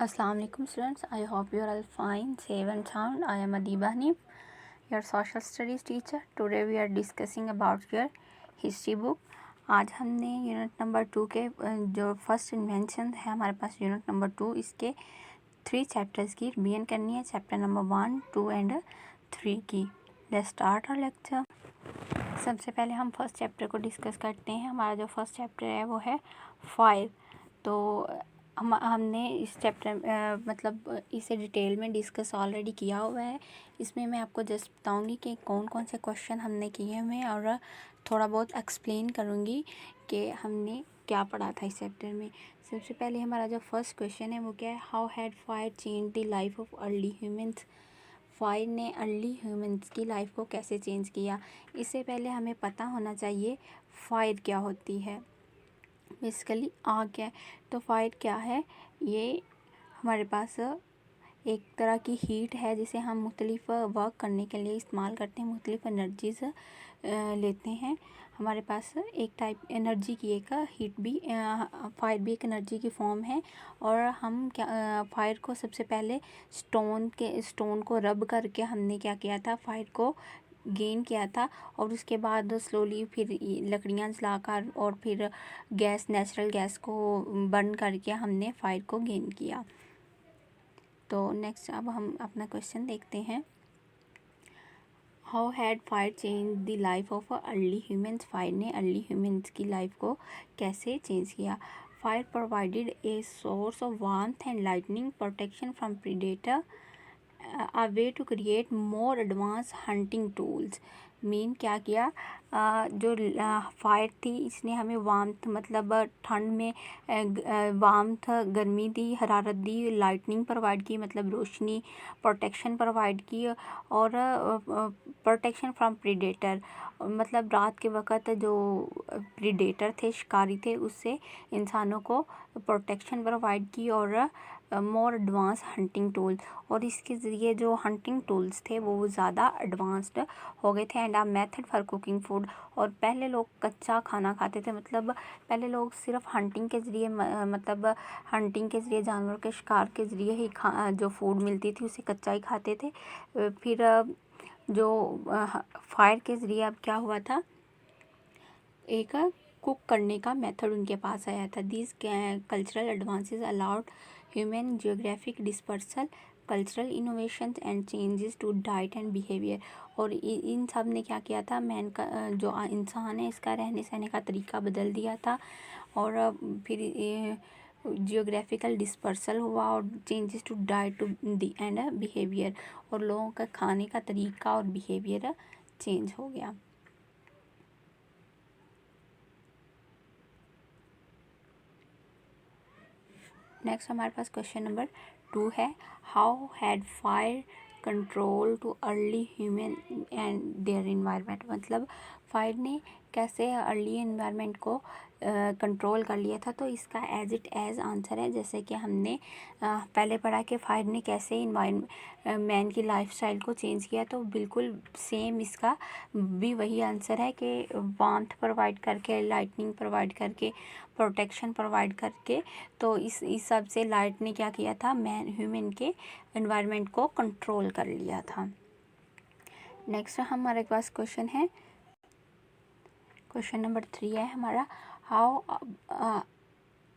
Assalamualaikum students, I hope you are all fine, safe and sound. I am Adiba Hanif, your social studies teacher. Today we are discussing about your history book. आज हमने unit number 2 के जो first invention है हमारे पास unit number 2 इसके 3 chapters की revision करनी है, चैप्टर नंबर 1, 2 एंड 3 की। Let's start our lecture. सबसे पहले हम फर्स्ट चैप्टर को डिस्कस करते हैं। हमारा जो फर्स्ट चैप्टर है वो है फायर। तो हमने इस चैप्टर मतलब इसे डिटेल में डिस्कस ऑलरेडी किया हुआ है। इसमें मैं आपको जस्ट बताऊंगी कि कौन कौन से क्वेश्चन हमने किए हुए हैं और थोड़ा बहुत एक्सप्लेन करूंगी कि हमने क्या पढ़ा था इस चैप्टर में। सबसे पहले हमारा जो फर्स्ट क्वेश्चन है वो क्या है, how had fire change the life of early humans. Fire ने अर्ली ह्यूमंस की लाइफ को कैसे चेंज किया। इससे पहले हमें पता होना चाहिए फायर क्या होती है। बेसिकली आग है। तो फायर क्या है, ये हमारे पास एक तरह की हीट है जिसे हम मुख्तलिफ वर्क करने के लिए इस्तेमाल करते हैं, मुख्तलिफ एनर्जीज़ लेते हैं। हमारे पास एक टाइप एनर्जी की एक हीट भी फायर भी एक एनर्जी की फॉर्म है। और हम क्या फायर को सबसे पहले स्टोन को रब करके हमने क्या किया था, फायर को गेन किया था। और उसके बाद स्लोली फिर लकड़ियाँ जलाकर और फिर गैस, नेचुरल गैस को बर्न करके हमने फायर को गेन किया। तो नेक्स्ट अब हम अपना क्वेश्चन देखते हैं। How had fire change the life of early humans. Fire ने अर्ली ह्यूमंस की लाइफ को कैसे चेंज किया। Fire provided a source of warmth and lightning, protection from predator, a way to create more advanced hunting tools। Mean क्या किया, जो fire थी इसने हमें वार्मथ मतलब ठंड में वार्मथ गर्मी दी, हरारत दी, लाइटनिंग प्रोवाइड की मतलब रोशनी, प्रोटेक्शन प्रोवाइड की और प्रोटेक्शन फ्रॉम प्रीडेटर मतलब रात के वक़्त जो प्रीडेटर थे, शिकारी थे, उससे इंसानों को प्रोटेक्शन प्रोवाइड की और मोर एडवांस हंटिंग टूल। और इसके ज़रिए जो हंटिंग टूल्स थे वो ज़्यादा एडवांस्ड हो गए थे। And a method for cooking food. और पहले लोग कच्चा खाना खाते थे, मतलब पहले लोग सिर्फ हंटिंग के ज़रिए मतलब हंटिंग के ज़रिए जानवरों के शिकार के ज़रिए ही जो फूड मिलती थी उसे कच्चा ही खाते थे। फिर जो फायर के ज़रिए अब क्या हुआ था, एक कुक करने का मेथड उनके पास आया था। This cultural advances allowed human geographic dispersal, cultural innovations and changes to diet and behaviour. और इन सब ने क्या किया था, मैन का जो इंसान है इसका रहने सहने का तरीका बदल दिया था। और फिर जियोग्राफिकल डिस्पर्सल हुआ और changes to diet to the and behaviour, और लोगों का खाने का तरीका और बिहेवियर चेंज हो गया। नेक्स्ट हमारे पास क्वेश्चन नंबर 2 है, how had fire control too early human and their environment. मतलब फायर ने कैसे अर्ली इन्वायरमेंट को कंट्रोल कर लिया था। तो इसका एज इट एज आंसर है, जैसे कि हमने पहले पढ़ा कि फायर ने कैसे मैन की लाइफस्टाइल को चेंज किया, तो बिल्कुल सेम इसका भी वही आंसर है कि वार्मथ प्रोवाइड करके, लाइटनिंग प्रोवाइड करके, प्रोटेक्शन प्रोवाइड करके। तो इस हिसाब से लाइट ने क्या किया था, ह्यूमन के एनवायरनमेंट को कंट्रोल कर लिया था। नेक्स्ट हमारे पास क्वेश्चन है, क्वेश्चन नंबर 3 है हमारा, how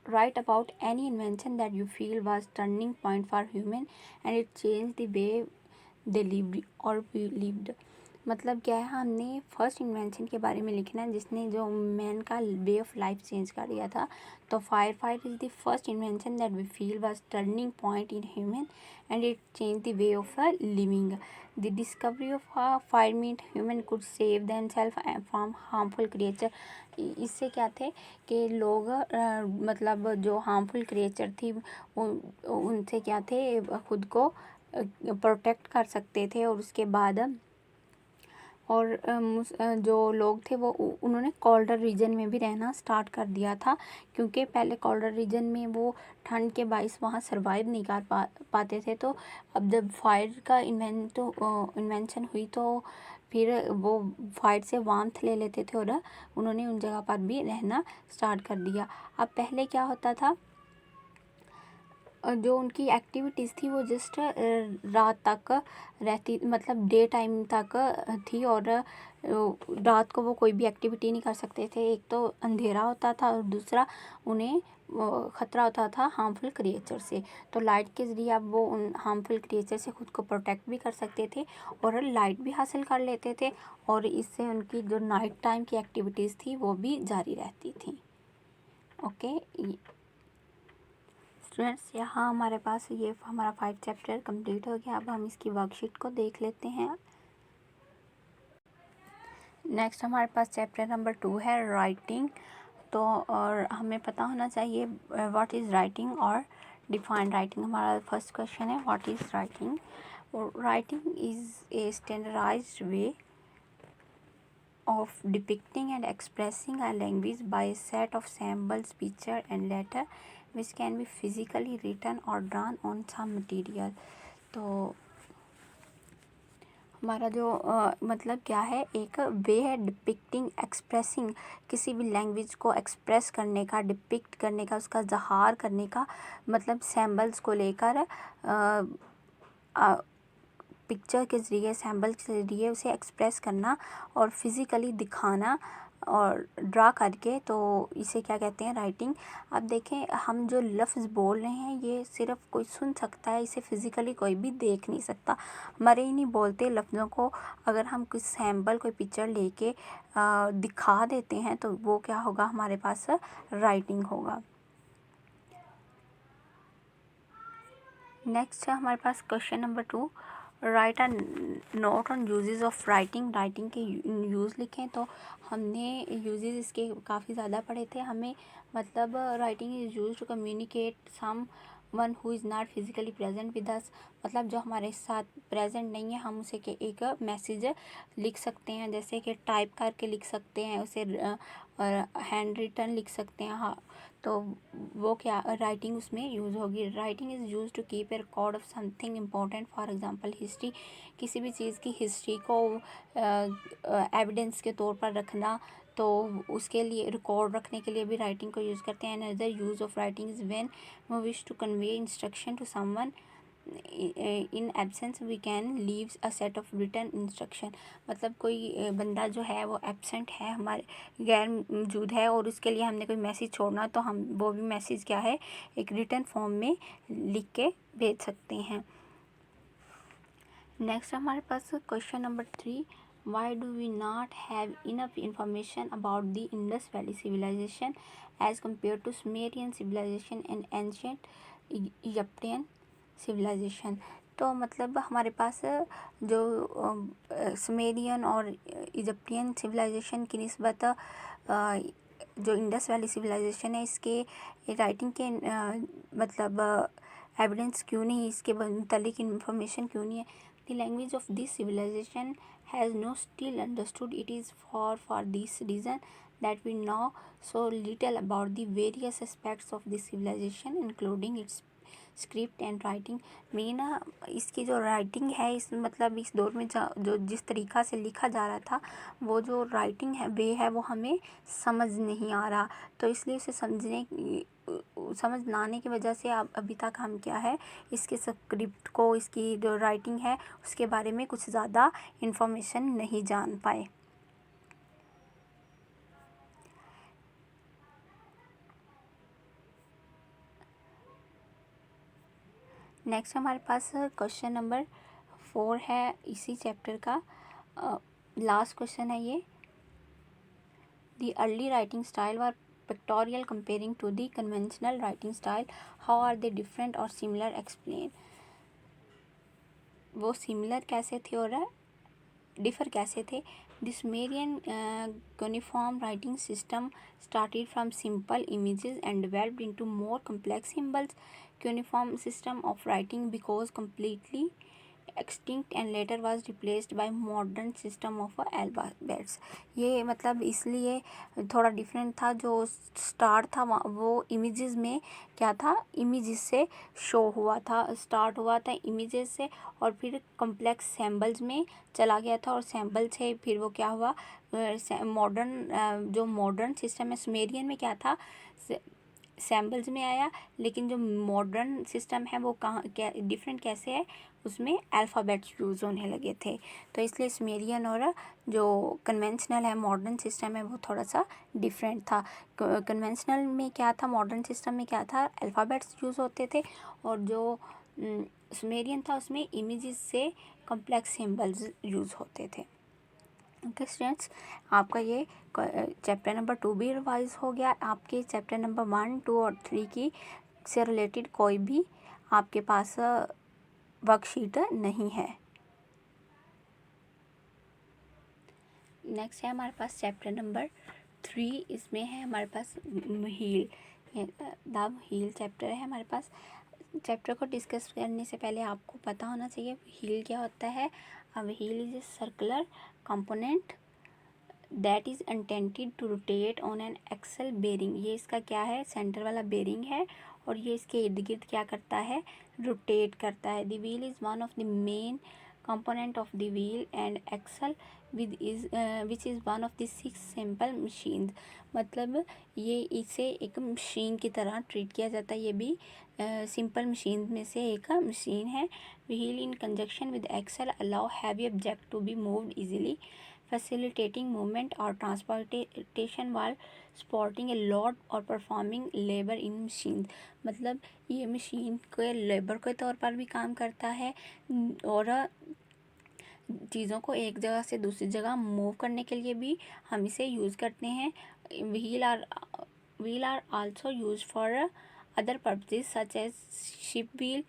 right about any invention that you feel was turning point for human and it change the way they lived और वी लिव्ड। मतलब क्या है, हमने फर्स्ट इन्वेंशन के बारे में लिखना है जिसने जो मैन का वे ऑफ लाइफ चेंज कर दिया था। तो fire is the first invention that we feel was turning point in human and it change the way of living. The discovery of fire meat human could save themselves from harmful creature. इससे क्या थे कि लोग मतलब जो harmful creature थी उनसे क्या थे, खुद को प्रोटेक्ट कर सकते थे। और उसके बाद और जो लोग थे वो उन्होंने कोल्डर रीजन में भी रहना स्टार्ट कर दिया था, क्योंकि पहले कोल्डर रीजन में वो ठंड के बाइस वहाँ सरवाइव नहीं कर पाते थे। तो अब जब फायर का इन्वेंशन हुई तो फिर वो फायर से वार्मथ ले लेते थे और उन्होंने उन जगह पर भी रहना स्टार्ट कर दिया। अब पहले क्या होता था, जो उनकी एक्टिविटीज़ थी वो जस्ट रात तक रहती, मतलब डे टाइम तक थी, और रात को वो कोई भी एक्टिविटी नहीं कर सकते थे। एक तो अंधेरा होता था और दूसरा उन्हें ख़तरा होता था हार्मफुल क्रिएचर से। तो लाइट के ज़रिए अब वो उन हार्मफुल क्रिएचर से खुद को प्रोटेक्ट भी कर सकते थे और लाइट भी हासिल कर लेते थे, और इससे उनकी जो नाइट टाइम की एक्टिविटीज़ थी वो भी जारी रहती थी। ओके स्टूडेंट्स, यहाँ हमारे पास ये हमारा 5 चैप्टर कंप्लीट हो गया। अब हम इसकी वर्कशीट को देख लेते हैं। नेक्स्ट हमारे पास चैप्टर नंबर 2 है राइटिंग। तो और हमें पता होना चाहिए व्हाट इज़ राइटिंग और डिफाइन राइटिंग। हमारा फर्स्ट क्वेश्चन है what is writing. Writing is a standardised way of depicting and expressing a language by a set of symbols, picture and letter which can be physically written or drawn on some material। तो हमारा जो मतलब क्या है, एक वे है depicting, expressing, किसी भी लैंग्वेज को एक्सप्रेस करने का, डिपिक्ट करने का, उसका ज़हार करने का, मतलब सैम्बल्स को लेकर पिक्चर के ज़रिए, सैम्बल के ज़रिए उसे एक्सप्रेस करना और फिज़िकली दिखाना और ड्रा करके, तो इसे क्या कहते हैं, राइटिंग। अब देखें, हम जो लफ्ज़ बोल रहे हैं ये सिर्फ़ कोई सुन सकता है, इसे फ़िज़िकली कोई भी देख नहीं सकता। हमारे इन्हीं बोलते लफ्ज़ों को अगर हम कुछ सैम्बल, कोई पिक्चर लेके दिखा देते हैं तो वो क्या होगा, हमारे पास राइटिंग होगा। नेक्स्ट है हमारे पास question number 2, write a note on uses of writing. Writing के यूज़ लिखें। तो हमने यूजेस इसके काफ़ी ज़्यादा पढ़े थे। हमें मतलब writing is use to communicate someone who is not physically present with us, मतलब जो हमारे साथ प्रेजेंट नहीं है, हम उसे के एक मैसेज लिख सकते हैं, जैसे कि टाइप करके लिख सकते हैं उसे, हैंड रिटन लिख सकते हैं। हाँ, तो वो क्या राइटिंग उसमें यूज़ होगी। Writing is use to keep a record of something important, for example history, किसी भी चीज़ की हिस्ट्री को एविडेंस के तौर पर रखना, तो उसके लिए रिकॉर्ड रखने के लिए भी राइटिंग को यूज़ करते हैं। Another use of writing is when we wish to convey instruction to someone in absence we can leave a set of written instruction, मतलब कोई बंदा जो है वो एब्सेंट है, हमारे गैर मौजूद है, और उसके लिए हमने कोई मैसेज छोड़ना, तो हम वो भी मैसेज क्या है, एक रिटन फॉर्म में लिख के भेज सकते हैं। नेक्स्ट हमारे पास question number 3, why do we not have enough information about the Indus valley civilisation as compare to Sumerian civilisation and ancient Egyptian civilisation. तो मतलब हमारे पास जो सुमेरियन और इजिप्टियन सिविलाइजेशन की निस्बत जो इंडस वैली सिविलाइजेशन है, इसके राइटिंग के मतलब एविडेंस क्यों नहीं, इसके मुतालिक इन्फॉर्मेशन क्यों नहीं है। The language of this civilisation has no still understood, it is for this reason that we know so little about the various aspects of this civilization including its script and writing. Main इसकी जो writing है, इस मतलब इस दौर में जो जिस तरीक़ा से लिखा जा रहा था, वो जो राइटिंग है वे है वो हमें समझ नहीं आ रहा, तो इसलिए उसे समझ ना आने की वजह से अब अभी तक हम क्या है, इसके स्क्रिप्ट को, इसकी जो राइटिंग है उसके बारे में कुछ ज़्यादा इन्फॉर्मेशन नहीं जान पाए। नेक्स्ट हमारे पास क्वेश्चन नंबर 4 है इसी चैप्टर का, लास्ट क्वेश्चन है ये। The early writing style were pictorial comparing to the conventional writing style, how are they different और सिमिलर, एक्सप्लेन। वो सिमिलर कैसे थे और डिफ़र कैसे थे। The Sumerian cuneiform writing system started from simple images and developed into more complex symbols. Cuneiform system of writing because completely extinct and later was replaced by modern system of alphabets। ये मतलब इसलिए थोड़ा different था। जो start था वो images में क्या था, इमेजेस से शो हुआ था, स्टार्ट हुआ था इमेजेस से और फिर कॉम्प्लेक्स सैम्बल्स में चला गया था, और सैम्बल से फिर वो क्या हुआ, मॉडर्न जो मॉडर्न सिस्टम है सुमेरियन में क्या था, सैम्बल्स में आया, लेकिन जो मॉडर्न सिस्टम है वो कहाँ क्या डिफरेंट कैसे है, उसमें अल्फ़ाबेट्स यूज़ होने लगे थे। तो इसलिए सुमेरियन और जो कन्वेंशनल है मॉडर्न सिस्टम है वो थोड़ा सा डिफरेंट था। कन्वेंशनल में क्या था, मॉडर्न सिस्टम में क्या था, अल्फ़ाबेट्स यूज़ होते थे, और जो सुमेरियन था उसमें इमेजेस से कॉम्प्लेक्स सिंबल्स यूज़ होते थे। ओके स्टूडेंट्स, आपका ये चैप्टर नंबर 2 भी रिवाइज हो गया। आपके चैप्टर नंबर 1, 2 और 3 की से रिलेटेड कोई भी आपके पास वर्कशीट नहीं है। नेक्स्ट है हमारे पास चैप्टर नंबर 3। इसमें है हमारे पास हील, द हील चैप्टर है हमारे पास। चैप्टर को डिस्कस करने से पहले आपको पता होना चाहिए हील क्या होता है। अब wheel is a circular component that is intended to rotate on an axle bearing. ये इसका क्या है, सेंटर वाला बेरिंग है, और ये इसके इर्द गिर्द क्या करता है, रोटेट करता है। The wheel is one of the main component of the wheel and axle which is one of the 6 simple machines. मतलब ये इसे एक मशीन की तरह ट्रीट किया जाता है। ये भी सिंपल मशीन में से एक मशीन है। Wheel in conjunction with axle allow heavy object to be moved easily, facilitating movement or transportation while supporting a load or performing labor in machine। मतलब ये मशीन के लेबर के तौर पर भी काम करता है, और चीज़ों को एक जगह से दूसरी जगह मूव करने के लिए भी हम इसे यूज़ करते हैं। Wheel are also use for other purposes such as ship wheel,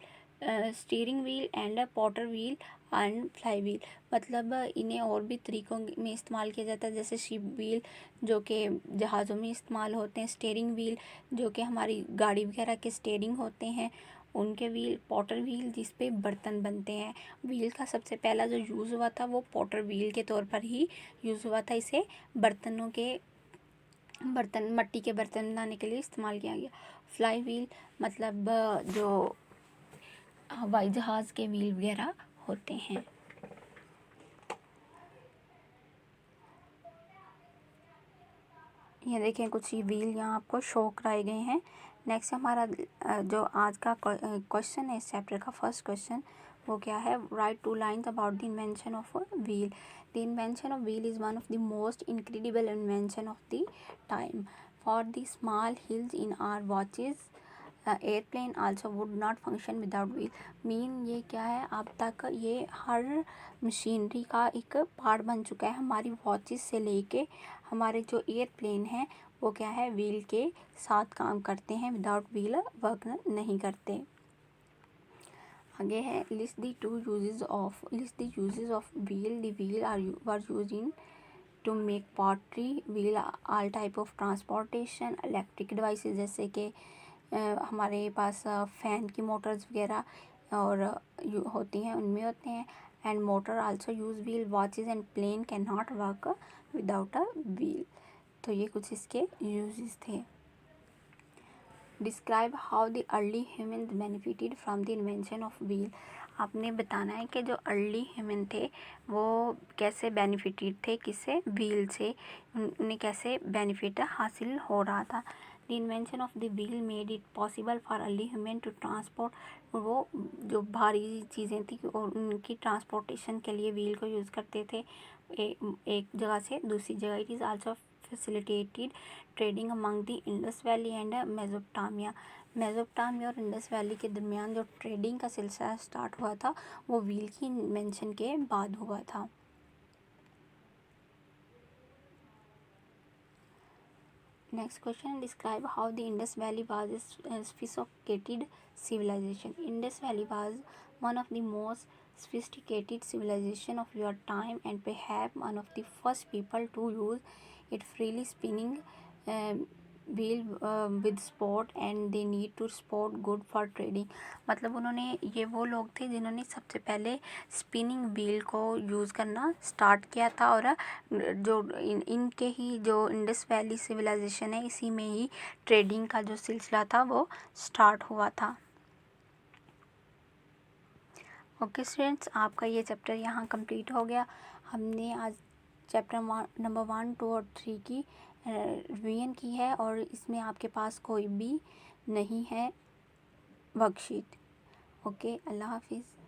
steering wheel and potter wheel and flywheel. मतलब इन्हें और भी तरीकों में इस्तेमाल किया जाता है, जैसे शिप व्हील जो कि जहाज़ों में इस्तेमाल होते हैं, स्टीयरिंग व्हील जो कि हमारी गाड़ी वगैरह के स्टीयरिंग होते हैं उनके व्हील, पॉटर व्हील जिस पे बर्तन बनते हैं। व्हील का सबसे पहला जो यूज़ हुआ था वो पॉटर व्हील के तौर पर ही यूज़ हुआ था। इसे मट्टी के बर्तन बनाने के लिए इस्तेमाल किया गया। फ्लाई व्हील मतलब जो हवाई जहाज़ के व्हील वगैरह होते हैं। ये देखें कुछ ये व्हील यहाँ आपको शो कराए गए हैं। नेक्स्ट हमारा जो आज का क्वेश्चन है इस चैप्टर का फर्स्ट क्वेश्चन, वो क्या है, write 2 lines about the invention of wheel. The invention of wheel is one of the most incredible invention of the time. For the small wheels in our watches airplane also would not function without wheel. Mean ये क्या है, अब तक ये हर machinery का एक part बन चुका है। हमारी वॉचेस से लेके हमारे जो एयरप्लेन हैं वो क्या है, व्हील के साथ काम करते हैं, विदाउट व्हील वर्क नहीं करते। आगे है list the uses of wheel. The wheel were use in to make pottery, wheel all type of transportation, electric devices जैसे कि हमारे पास फ़ैन की मोटर्स वगैरह और होती हैं, उनमें होते हैं। And motor also use wheel, watches and plane can not work without a wheel. तो ये कुछ इसके यूजेस थे। Describe how the early humans benefited from the invention of wheel. आपने बताना है कि जो अर्ली ह्यूमन थे वो कैसे बेनिफिटेड थे, किससे, व्हील से, उन्हें कैसे बेनिफिट हासिल हो रहा था। The invention of the wheel made it possible for early human to transport. वो जो भारी चीज़ें थी और उनकी ट्रांसपोर्टेशन के लिए व्हील को यूज़ करते थे एक जगह से दूसरी जगह। It is also facilitated trading among the Indus valley and Mesopotamia और इंडस वैली के दरमियान जो ट्रेडिंग का सिलसिला स्टार्ट हुआ था वो व्हील की इन्वेंशन के बाद हुआ था। Next question, describe how the Indus valley was a sophisticated civilization। Indus valley was one of the most sophisticated civilization of your time and perhaps one of the first people to use it freely, spinning wheel with sport and they need to sport good for trading। मतलब उन्होंने, ये वो लोग थे जिन्होंने सबसे पहले spinning wheel को यूज़ करना स्टार्ट किया था, और जो इनके ही जो इंडस वैली सिविलाइजेशन है इसी में ही ट्रेडिंग का जो सिलसिला था वो स्टार्ट हुआ था। ओके स्टूडेंट्स, आपका ये चैप्टर यहाँ कंप्लीट हो गया। हमने आज चैप्टर नंबर 1, 2 और 3 की रिवीजन की है और इसमें आपके पास कोई भी नहीं है वर्कशीट। ओके, अल्लाह हाफिज़।